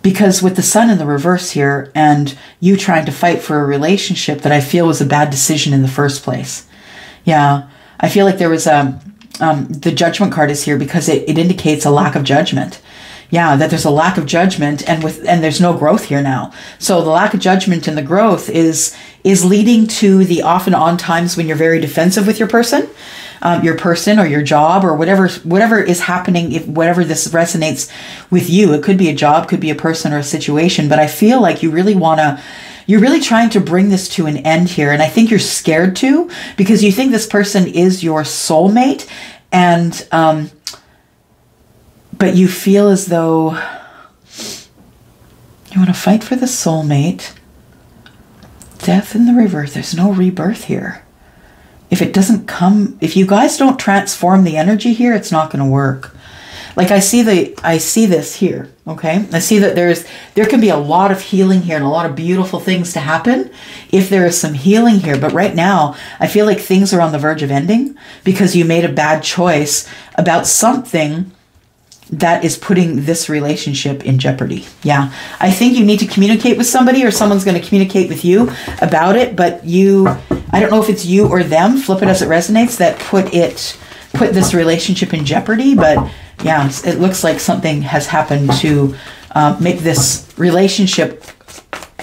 Because with the Sun in the reverse here and you trying to fight for a relationship that I feel was a bad decision in the first place. Yeah, I feel like there was the Judgment card is here because it indicates a lack of judgment. Yeah, that there's a lack of judgment and there's no growth here now. So the lack of judgment and the growth is leading to the off and on times when you're very defensive with your person or your job or whatever is happening, whatever this resonates with you. It could be a job, could be a person or a situation, but I feel like you're really trying to bring this to an end here. And I think you're scared to, because you think this person is your soulmate, and but you feel as though you want to fight for the soulmate. Death in the reverse. There's no rebirth here. If it doesn't come, if you guys don't transform the energy here, it's not going to work. Like I see this here, okay? I see that there can be a lot of healing here and a lot of beautiful things to happen if there is some healing here. But right now, I feel like things are on the verge of ending because you made a bad choice about something that is putting this relationship in jeopardy. Yeah, I think you need to communicate with somebody, or someone's going to communicate with you about it, but I don't know if it's you or them, flip it as it resonates, that put this relationship in jeopardy. But yeah, it looks like something has happened to make this relationship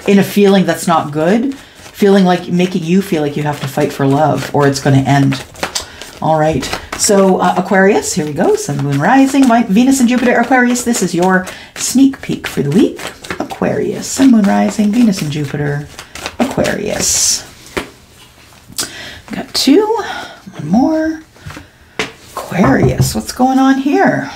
in a feeling that's not good, making you feel like you have to fight for love or it's going to end. All right, so Aquarius, here we go. Sun, Moon, Rising, Venus and Jupiter, Aquarius. This is your sneak peek for the week. Aquarius, Sun, Moon, Rising, Venus and Jupiter, Aquarius. Got two, one more. Aquarius, what's going on here?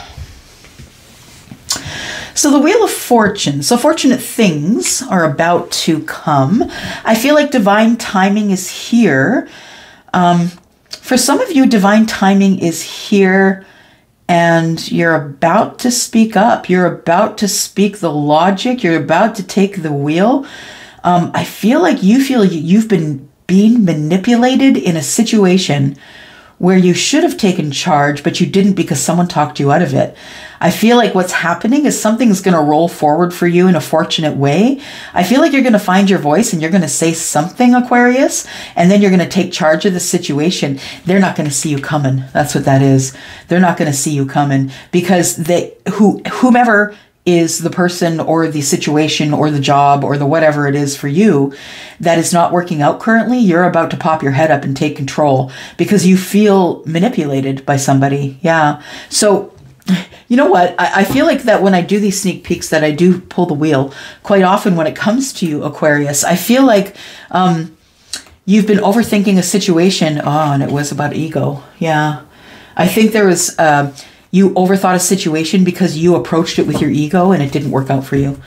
So the Wheel of Fortune. So fortunate things are about to come. I feel like divine timing is here. For some of you, divine timing is here and you're about to speak up. You're about to speak the logic. You're about to take the wheel. I feel like you've been being manipulated in a situation where you should have taken charge, but you didn't because someone talked you out of it. I feel like what's happening is something's going to roll forward for you in a fortunate way. I feel like you're going to find your voice and you're going to say something, Aquarius, and then you're going to take charge of the situation. They're not going to see you coming. That's what that is. They're not going to see you coming because whomever is the person or the situation or the job or the whatever it is for you that is not working out currently, you're about to pop your head up and take control because you feel manipulated by somebody. Yeah. So you know what? I feel like that when I do these sneak peeks that I do pull the wheel quite often when it comes to you, Aquarius. I feel like you've been overthinking a situation. Oh, and it was about ego. Yeah. I think there was... you overthought a situation because you approached it with your ego and it didn't work out for you.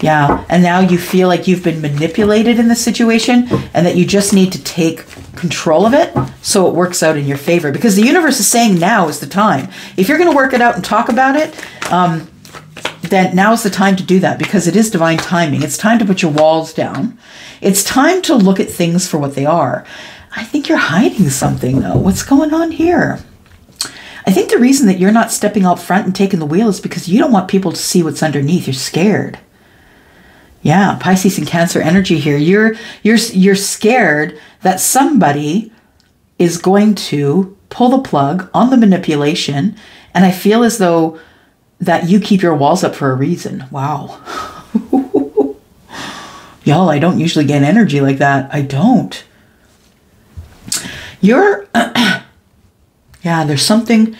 Yeah. And now you feel like you've been manipulated in this situation and that you just need to take control of it so it works out in your favor. Because the universe is saying now is the time. If you're going to work it out and talk about it, then now is the time to do that because it is divine timing. It's time to put your walls down. It's time to look at things for what they are. I think you're hiding something though. What's going on here? I think the reason that you're not stepping out front and taking the wheel is because you don't want people to see what's underneath. You're scared. Yeah, Pisces and Cancer energy here. You're scared that somebody is going to pull the plug on the manipulation, and I feel as though that you keep your walls up for a reason. Wow. Y'all, I don't usually get energy like that. I don't. You're... Yeah, there's something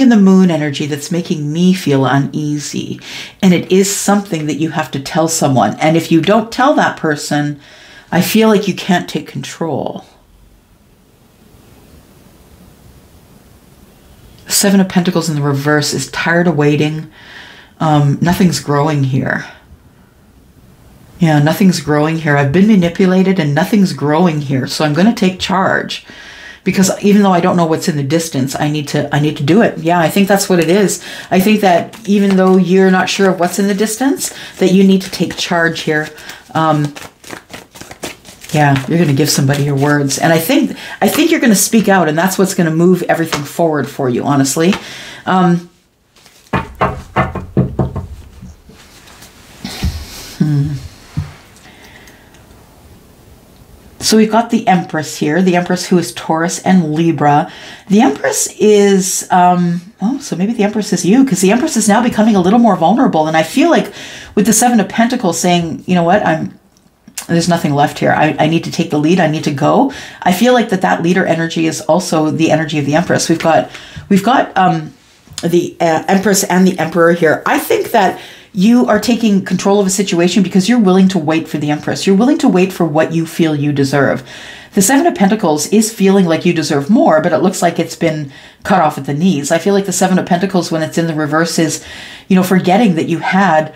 in the moon energy that's making me feel uneasy. And it is something that you have to tell someone. And if you don't tell that person, I feel like you can't take control. Seven of Pentacles in the reverse is tired of waiting. Nothing's growing here. Yeah, nothing's growing here. I've been manipulated and nothing's growing here. So I'm going to take charge. Because even though I don't know what's in the distance, I need to do it. Yeah, I think that's what it is. I think that even though you're not sure of what's in the distance, that you need to take charge here. Yeah, you're going to give somebody your words. And I think you're going to speak out, and that's what's going to move everything forward for you, honestly. So we've got the Empress here, the Empress who is Taurus and Libra. The Empress is, so maybe the Empress is you, because the Empress is now becoming a little more vulnerable. And I feel like with the Seven of Pentacles saying, you know what, there's nothing left here. I need to take the lead. I need to go. I feel like that leader energy is also the energy of the Empress. We've got the Empress and the Emperor here. I think that you are taking control of a situation because you're willing to wait for the Empress. You're willing to wait for what you feel you deserve. The Seven of Pentacles is feeling like you deserve more, but it looks like it's been cut off at the knees. I feel like the Seven of Pentacles, when it's in the reverse, is, forgetting that you had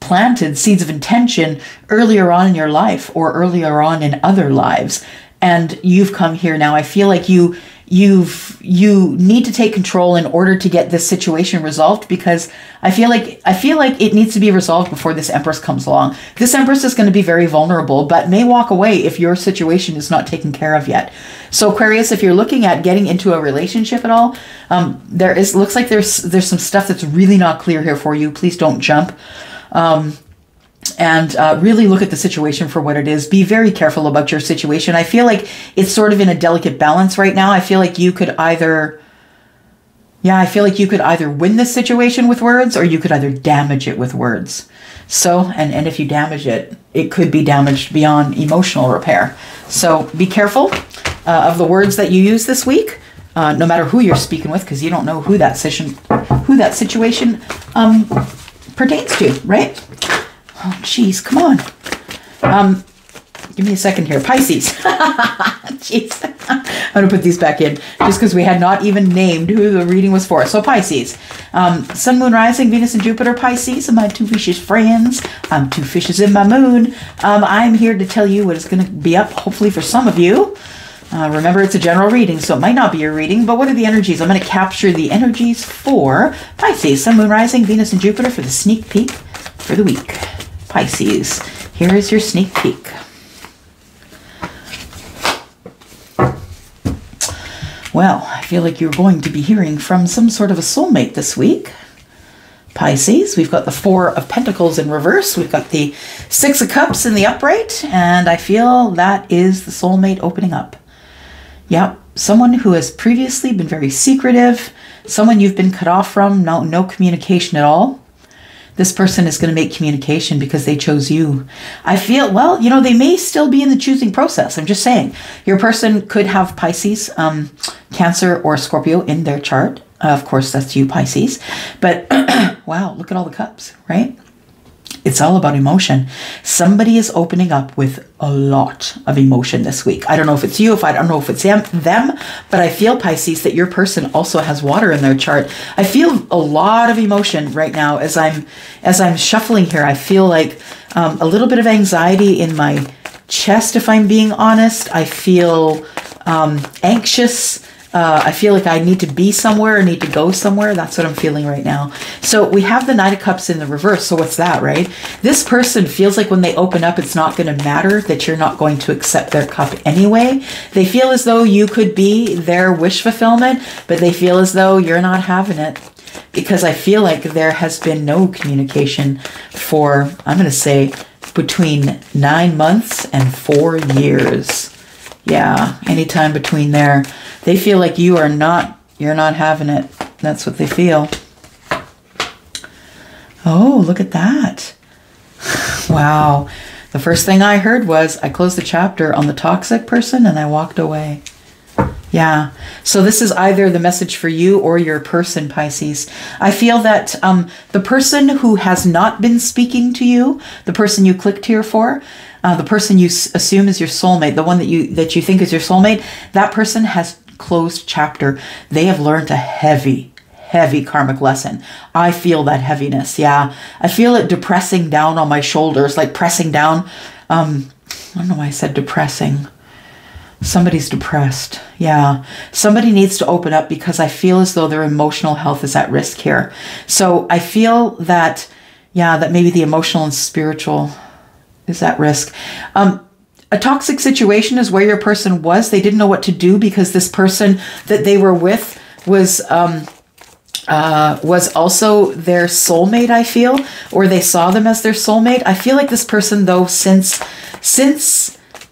planted seeds of intention earlier on in your life or earlier on in other lives. And you've come here now. I feel like you you need to take control in order to get this situation resolved, because I feel like it needs to be resolved before this Empress comes along. This Empress is going to be very vulnerable, but may walk away if your situation is not taken care of yet. So Aquarius, if you're looking at getting into a relationship at all, looks like there's some stuff that's really not clear here for you. Please don't jump. And really look at the situation for what it is. Be very careful about your situation. I feel like it's sort of in a delicate balance right now. I feel like you could either, win this situation with words, or you could either damage it with words. So, and if you damage it, it could be damaged beyond emotional repair. So be careful of the words that you use this week, no matter who you're speaking with, because you don't know who that situation pertains to, right? Oh, geez, come on. Give me a second here. Pisces. Jeez. I'm going to put these back in just because we had not even named who the reading was for. So Pisces. Sun, Moon, Rising, Venus, and Jupiter, Pisces. My two fishes friends. I'm two fishes in my moon. I'm here to tell you what is going to be up, hopefully for some of you. Remember, it's a general reading, so it might not be your reading, but what are the energies? I'm going to capture the energies for Pisces. Sun, Moon, Rising, Venus, and Jupiter for the sneak peek for the week. Pisces, here is your sneak peek. Well, I feel like you're going to be hearing from some sort of a soulmate this week. Pisces, we've got the Four of Pentacles in reverse. We've got the Six of Cups in the upright, and I feel that is the soulmate opening up. Yep, someone who has previously been very secretive, someone you've been cut off from, no communication at all. This person is going to make communication because they chose you. I feel, well, you know, they may still be in the choosing process. I'm just saying. Your person could have Pisces, Cancer, or Scorpio in their chart. Of course, that's you, Pisces. But, wow, look at all the cups, right? It's all about emotion. Somebody is opening up with a lot of emotion this week. I don't know if it's you, I don't know if it's them, but I feel, Pisces, that your person also has water in their chart. I feel a lot of emotion right now as I'm shuffling here. I feel like a little bit of anxiety in my chest, if I'm being honest. I feel anxious. I feel like I need to be somewhere, or need to go somewhere. That's what I'm feeling right now. So we have the Nine of Cups in the reverse. So what's that, right? This person feels like when they open up, it's not going to matter, that you're not going to accept their cup anyway. They feel as though you could be their wish fulfillment, but they feel as though you're not having it. Because I feel like there has been no communication for, I'm going to say, between 9 months and 4 years. Yeah, anytime between there. They feel like you're not having it. That's what they feel. Oh, look at that. Wow. The first thing I heard was, I closed the chapter on the toxic person and I walked away. Yeah. So this is either the message for you or your person, Pisces. I feel that the person who has not been speaking to you, the person you clicked here for, the person you assume is your soulmate, the one that you think is your soulmate, that person has closed chapter. They have learned a heavy karmic lesson. I feel that heaviness. Yeah. I feel it depressing down on my shoulders, like pressing down. I don't know why I said depressing. Somebody's depressed. Yeah. Somebody needs to open up because I feel as though their emotional health is at risk here. So I feel that, yeah, that maybe the emotional and spiritual is at risk. A toxic situation is where your person was. They didn't know what to do because this person that they were with was also their soulmate, I feel, or they saw them as their soulmate. I feel like this person, though, since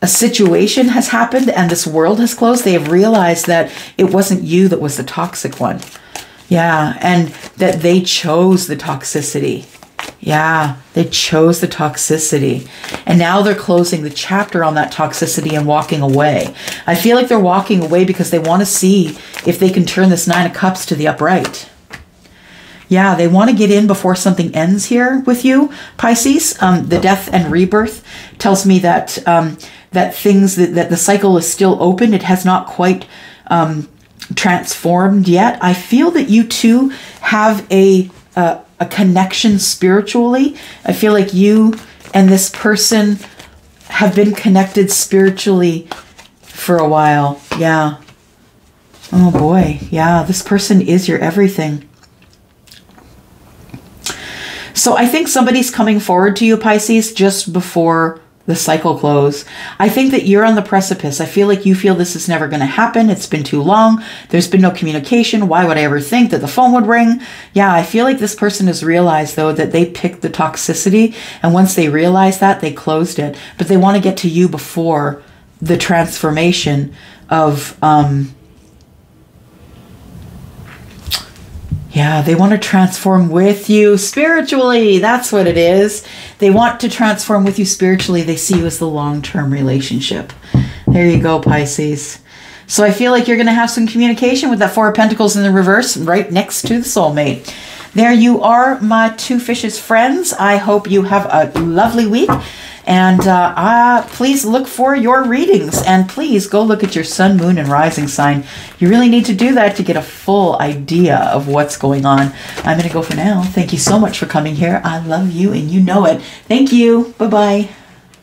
a situation has happened and this world has closed, they have realized that it wasn't you that was the toxic one. Yeah, and that they chose the toxicity. Yeah, they chose the toxicity. And now they're closing the chapter on that toxicity and walking away. I feel like they're walking away because they want to see if they can turn this Nine of Cups to the upright. Yeah, they want to get in before something ends here with you, Pisces. The death and rebirth tells me that that the cycle is still open. It has not quite transformed yet. I feel that you two have a connection spiritually. I feel like you and this person have been connected spiritually for a while. Yeah. Oh boy, yeah, this person is your everything. So I think somebody's coming forward to you, Pisces, just before the cycle close. I think that you're on the precipice. I feel like you feel this is never going to happen. It's been too long. There's been no communication. Why would I ever think that the phone would ring? Yeah, I feel like this person has realized, though, that they picked the toxicity. And once they realized that, they closed it. But they want to get to you before the transformation of... yeah, they want to transform with you spiritually. That's what it is. They want to transform with you spiritually. They see you as the long-term relationship. There you go, Pisces. So I feel like you're going to have some communication with that Four of Pentacles in the reverse right next to the soulmate. There you are, my two fishes friends. I hope you have a lovely week. And please look for your readings. And please go look at your sun, moon, and rising sign. You really need to do that to get a full idea of what's going on. I'm going to go for now. Thank you so much for coming here. I love you, and you know it. Thank you. Bye-bye.